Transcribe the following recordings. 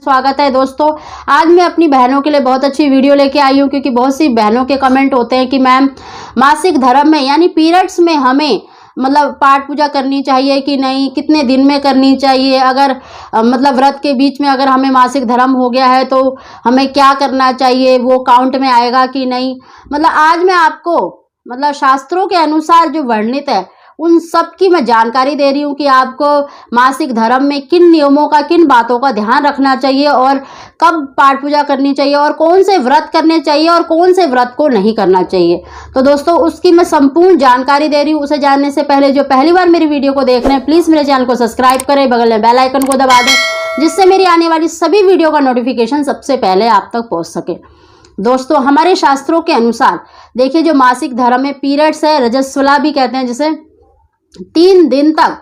स्वागत है दोस्तों। आज मैं अपनी बहनों के लिए बहुत अच्छी वीडियो लेके आई हूँ, क्योंकि बहुत सी बहनों के कमेंट होते हैं कि मैम मासिक धर्म में यानी पीरियड्स में हमें मतलब पाठ पूजा करनी चाहिए कि नहीं, कितने दिन में करनी चाहिए, अगर मतलब व्रत के बीच में अगर हमें मासिक धर्म हो गया है तो हमें क्या करना चाहिए, वो काउंट में आएगा कि नहीं। मतलब आज मैं आपको मतलब शास्त्रों के अनुसार जो वर्णित है उन सब की मैं जानकारी दे रही हूँ कि आपको मासिक धर्म में किन नियमों का, किन बातों का ध्यान रखना चाहिए और कब पाठ पूजा करनी चाहिए और कौन से व्रत करने चाहिए और कौन से व्रत को नहीं करना चाहिए। तो दोस्तों उसकी मैं संपूर्ण जानकारी दे रही हूँ। उसे जानने से पहले जो पहली बार मेरी वीडियो को देख रहे हैं प्लीज़ मेरे चैनल को सब्सक्राइब करें, बगल में बेल आइकन को दबा दें, जिससे मेरी आने वाली सभी वीडियो का नोटिफिकेशन सबसे पहले आप तक पहुँच सके। दोस्तों हमारे शास्त्रों के अनुसार देखिए, जो मासिक धर्म में पीरियड्स है, रजस्वला भी कहते हैं जिसे, 3 दिन तक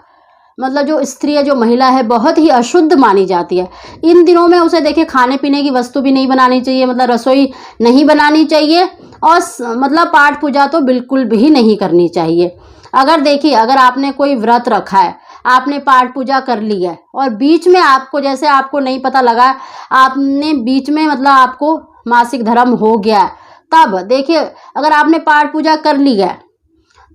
मतलब जो स्त्री है, जो महिला है, बहुत ही अशुद्ध मानी जाती है। इन दिनों में उसे देखिए खाने पीने की वस्तु भी नहीं बनानी चाहिए, मतलब रसोई नहीं बनानी चाहिए और मतलब पाठ पूजा तो बिल्कुल भी नहीं करनी चाहिए। अगर देखिए, अगर आपने कोई व्रत रखा है, आपने पाठ पूजा कर ली है और बीच में आपको, जैसे आपको नहीं पता लगा, आपने बीच में मतलब आपको मासिक धर्म हो गया, तब देखिए अगर आपने पाठ पूजा कर ली है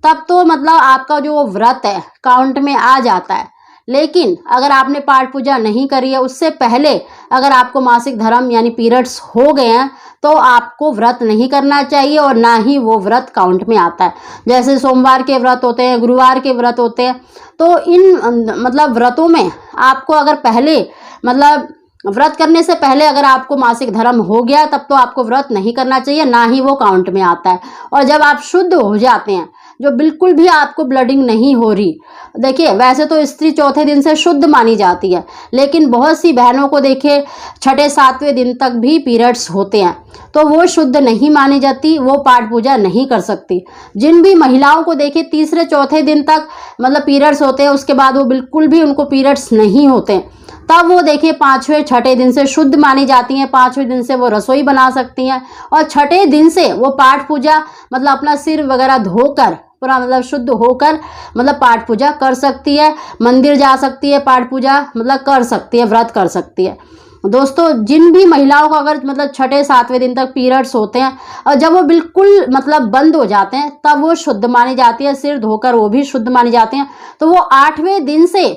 तब तो मतलब आपका जो व्रत है काउंट में आ जाता है। लेकिन अगर आपने पाठ पूजा नहीं करी है, उससे पहले अगर आपको मासिक धर्म यानी पीरियड्स हो गए हैं तो आपको व्रत नहीं करना चाहिए और ना ही वो व्रत काउंट में आता है। जैसे सोमवार के व्रत होते हैं, गुरुवार के व्रत होते हैं, तो इन मतलब व्रतों में आपको अगर पहले मतलब व्रत करने से पहले अगर आपको मासिक धर्म हो गया तब तो आपको व्रत नहीं करना चाहिए, ना ही वो काउंट में आता है। और जब आप शुद्ध हो जाते हैं, जो बिल्कुल भी आपको ब्लडिंग नहीं हो रही, देखिए वैसे तो स्त्री चौथे दिन से शुद्ध मानी जाती है, लेकिन बहुत सी बहनों को देखिए 6-7वें दिन तक भी पीरियड्स होते हैं तो वो शुद्ध नहीं मानी जाती, वो पाठ पूजा नहीं कर सकती। जिन भी महिलाओं को देखिए 3-4 दिन तक मतलब पीरियड्स होते हैं, उसके बाद वो बिल्कुल भी उनको पीरियड्स नहीं होते, तब वो देखिए 5वें-6ठे दिन से शुद्ध मानी जाती हैं। 5वें दिन से वो रसोई बना सकती हैं और 6ठे दिन से वो पाठ पूजा मतलब अपना सिर वगैरह धोकर पूरा मतलब शुद्ध होकर मतलब पाठ पूजा कर सकती है, मंदिर जा सकती है, पाठ पूजा मतलब कर सकती है, व्रत कर सकती है। दोस्तों जिन भी महिलाओं को अगर मतलब 6-7वें दिन तक पीरियड्स होते हैं और जब वो बिल्कुल मतलब बंद हो जाते हैं तब वो शुद्ध मानी जाती है, सिर धोकर वो भी शुद्ध मानी जाती हैं, तो वो 8वें दिन से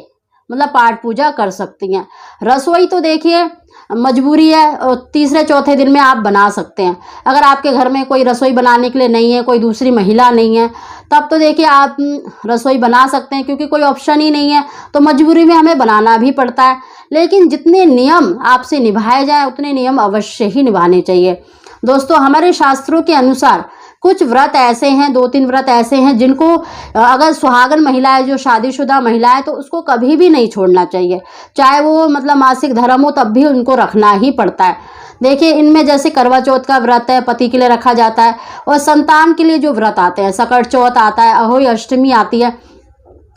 मतलब पाठ पूजा कर सकती हैं। रसोई तो देखिए मजबूरी है, 3-4 दिन में आप बना सकते हैं। अगर आपके घर में कोई रसोई बनाने के लिए नहीं है, कोई दूसरी महिला नहीं है, तब तो देखिए आप रसोई बना सकते हैं, क्योंकि कोई ऑप्शन ही नहीं है तो मजबूरी में हमें बनाना भी पड़ता है। लेकिन जितने नियम आपसे निभाए जाएं उतने नियम अवश्य ही निभाने चाहिए। दोस्तों हमारे शास्त्रों के अनुसार कुछ व्रत ऐसे हैं, 2-3 व्रत ऐसे हैं जिनको अगर सुहागन महिला है, जो शादीशुदा महिला है, तो उसको कभी भी नहीं छोड़ना चाहिए, चाहे वो मतलब मासिक धर्म हो तब भी उनको रखना ही पड़ता है। देखिए इनमें जैसे करवा चौथ का व्रत है, पति के लिए रखा जाता है, और संतान के लिए जो व्रत आते हैं, सकट चौथ आता है, अहोई अष्टमी आती है,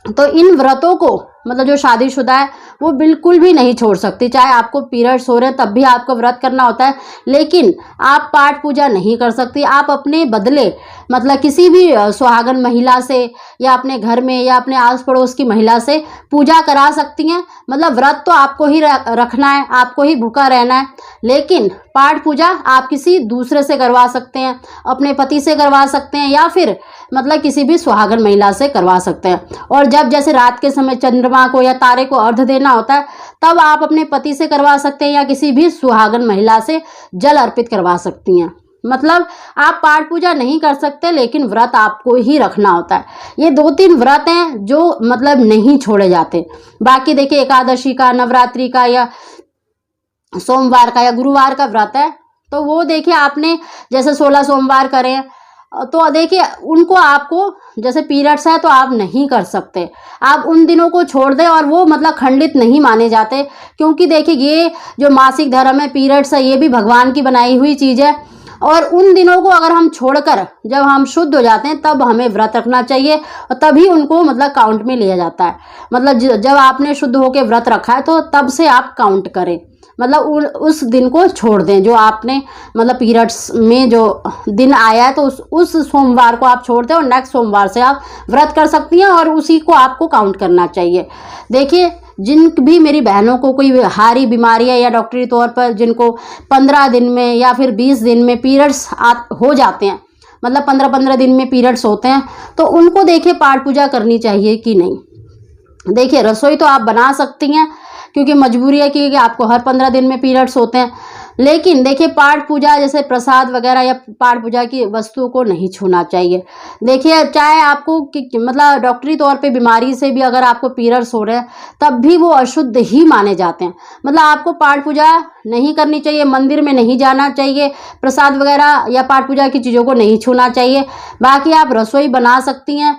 तो इन व्रतों को मतलब जो शादीशुदा है वो बिल्कुल भी नहीं छोड़ सकती। चाहे आपको पीरियड्स हो रहे हैं तब भी आपको व्रत करना होता है, लेकिन आप पाठ पूजा नहीं कर सकती। आप अपने बदले मतलब किसी भी सुहागन महिला से या अपने घर में या अपने आस पड़ोस की महिला से पूजा करा सकती हैं। मतलब व्रत तो आपको ही रखना है, आपको ही भूखा रहना है, लेकिन पाठ पूजा आप किसी दूसरे से करवा सकते हैं, अपने पति से करवा सकते हैं या फिर मतलब किसी भी सुहागन महिला से करवा सकते हैं। और जब जैसे रात के समय चंद्रमा को या तारे को अर्घ देना होता है तब आप अपने पति से करवा सकते हैं या किसी भी सुहागन महिला से जल अर्पित करवा सकती हैं। मतलब आप पाठ पूजा नहीं कर सकते, लेकिन व्रत आपको ही रखना होता है। ये 2-3 व्रत हैं जो मतलब नहीं छोड़े जाते। बाकी देखिए एकादशी का, नवरात्रि का या सोमवार का या गुरुवार का व्रत है, तो वो देखिए आपने जैसे 16 सोमवार करें तो देखिए उनको आपको जैसे पीरियड्स है तो आप नहीं कर सकते, आप उन दिनों को छोड़ दें और वो मतलब खंडित नहीं माने जाते। क्योंकि देखिए ये जो मासिक धर्म है, पीरियड्स है, ये भी भगवान की बनाई हुई चीज़ है, और उन दिनों को अगर हम छोड़कर जब हम शुद्ध हो जाते हैं तब हमें व्रत रखना चाहिए और तभी उनको मतलब काउंट में लिया जाता है। मतलब जब आपने शुद्ध होकर व्रत रखा है तो तब से आप काउंट करें, मतलब उस दिन को छोड़ दें जो आपने मतलब पीरियड्स में जो दिन आया है, तो उस सोमवार को आप छोड़ दें और नेक्स्ट सोमवार से आप व्रत कर सकती हैं और उसी को आपको काउंट करना चाहिए। देखिए जिन भी मेरी बहनों को कोई हारी बीमारी है या डॉक्टरी तौर पर जिनको 15 दिन में या फिर 20 दिन में पीरियड्स हो जाते हैं, मतलब 15-15 दिन में पीरियड्स होते हैं, तो उनको देखिए पाठ पूजा करनी चाहिए कि नहीं। देखिए रसोई तो आप बना सकती हैं क्योंकि मजबूरी है कि आपको हर 15 दिन में पीरियड्स होते हैं, लेकिन देखिए पाठ पूजा जैसे प्रसाद वगैरह या पाठ पूजा की वस्तुओं को नहीं छूना चाहिए। देखिए चाहे आपको मतलब डॉक्टरी तौर पे बीमारी से भी अगर आपको पीरियड्स हो रहे हैं तब भी वो अशुद्ध ही माने जाते हैं। मतलब आपको पाठ पूजा नहीं करनी चाहिए, मंदिर में नहीं जाना चाहिए, प्रसाद वगैरह या पाठ पूजा की चीज़ों को नहीं छूना चाहिए। बाकी आप रसोई बना सकती हैं।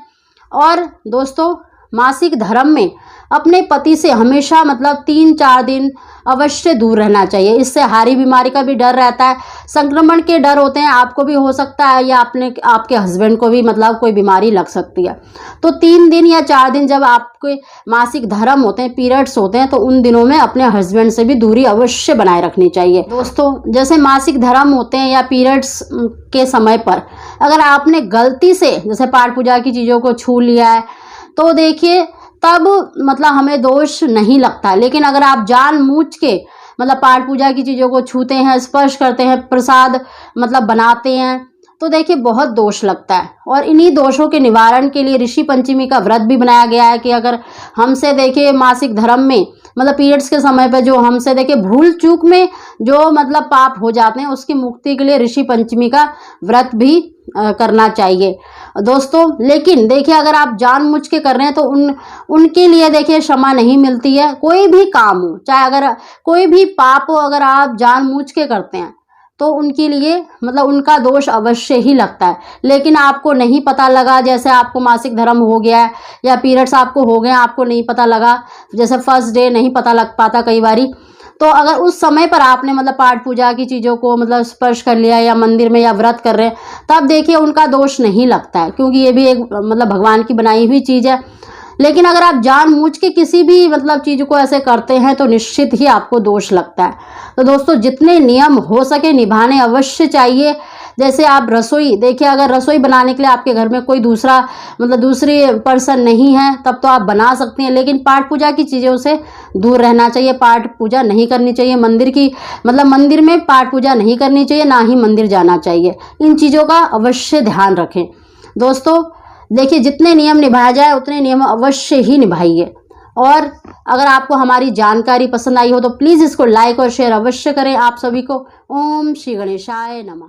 और दोस्तों मासिक धर्म में अपने पति से हमेशा मतलब 3-4 दिन अवश्य दूर रहना चाहिए। इससे हारी बीमारी का भी डर रहता है, संक्रमण के डर होते हैं, आपको भी हो सकता है या आपके हस्बैंड को भी मतलब कोई बीमारी लग सकती है। तो 3 दिन या 4 दिन जब आपके मासिक धर्म होते हैं, पीरियड्स होते हैं, तो उन दिनों में अपने हस्बैंड से भी दूरी अवश्य बनाए रखनी चाहिए। दोस्तों जैसे मासिक धर्म होते हैं या पीरियड्स के समय पर अगर आपने गलती से जैसे पाठ पूजा की चीज़ों को छू लिया है तो देखिए तब मतलब हमें दोष नहीं लगता। लेकिन अगर आप जानबूझ के मतलब पाठ पूजा की चीज़ों को छूते हैं, स्पर्श करते हैं, प्रसाद मतलब बनाते हैं, तो देखिए बहुत दोष लगता है। और इन्हीं दोषों के निवारण के लिए ऋषि पंचमी का व्रत भी बनाया गया है कि अगर हमसे देखिए मासिक धर्म में मतलब पीरियड्स के समय पर जो हमसे देखिए भूल चूक में जो मतलब पाप हो जाते हैं उसकी मुक्ति के लिए ऋषि पंचमी का व्रत भी करना चाहिए दोस्तों। लेकिन देखिए अगर आप जानबूझ के कर रहे हैं तो उनके लिए देखिए क्षमा नहीं मिलती है। कोई भी काम हो, चाहे अगर कोई भी पाप हो, अगर आप जानबूझ के करते हैं तो उनके लिए मतलब उनका दोष अवश्य ही लगता है। लेकिन आपको नहीं पता लगा, जैसे आपको मासिक धर्म हो गया है या पीरियड्स आपको हो गए, आपको नहीं पता लगा, जैसे फर्स्ट डे नहीं पता लग पाता कई बारी, तो अगर उस समय पर आपने मतलब पाठ पूजा की चीज़ों को मतलब स्पर्श कर लिया या मंदिर में या व्रत कर रहे हैं, तब देखिए उनका दोष नहीं लगता है, क्योंकि ये भी एक मतलब भगवान की बनाई हुई चीज़ है। लेकिन अगर आप जानबूझ के किसी भी मतलब चीज़ को ऐसे करते हैं तो निश्चित ही आपको दोष लगता है। तो दोस्तों जितने नियम हो सके निभाने अवश्य चाहिए। जैसे आप रसोई देखिए, अगर रसोई बनाने के लिए आपके घर में कोई दूसरा मतलब दूसरी पर्सन नहीं है तब तो आप बना सकते हैं, लेकिन पाठ पूजा की चीज़ों से दूर रहना चाहिए। पाठ पूजा नहीं करनी चाहिए, मंदिर की मतलब मंदिर में पाठ पूजा नहीं करनी चाहिए, ना ही मंदिर जाना चाहिए। इन चीज़ों का अवश्य ध्यान रखें दोस्तों। देखिए जितने नियम निभाया जाए उतने नियम अवश्य ही निभाइए। और अगर आपको हमारी जानकारी पसंद आई हो तो प्लीज़ इसको लाइक और शेयर अवश्य करें। आप सभी को ओम श्री गणेशाय नमः।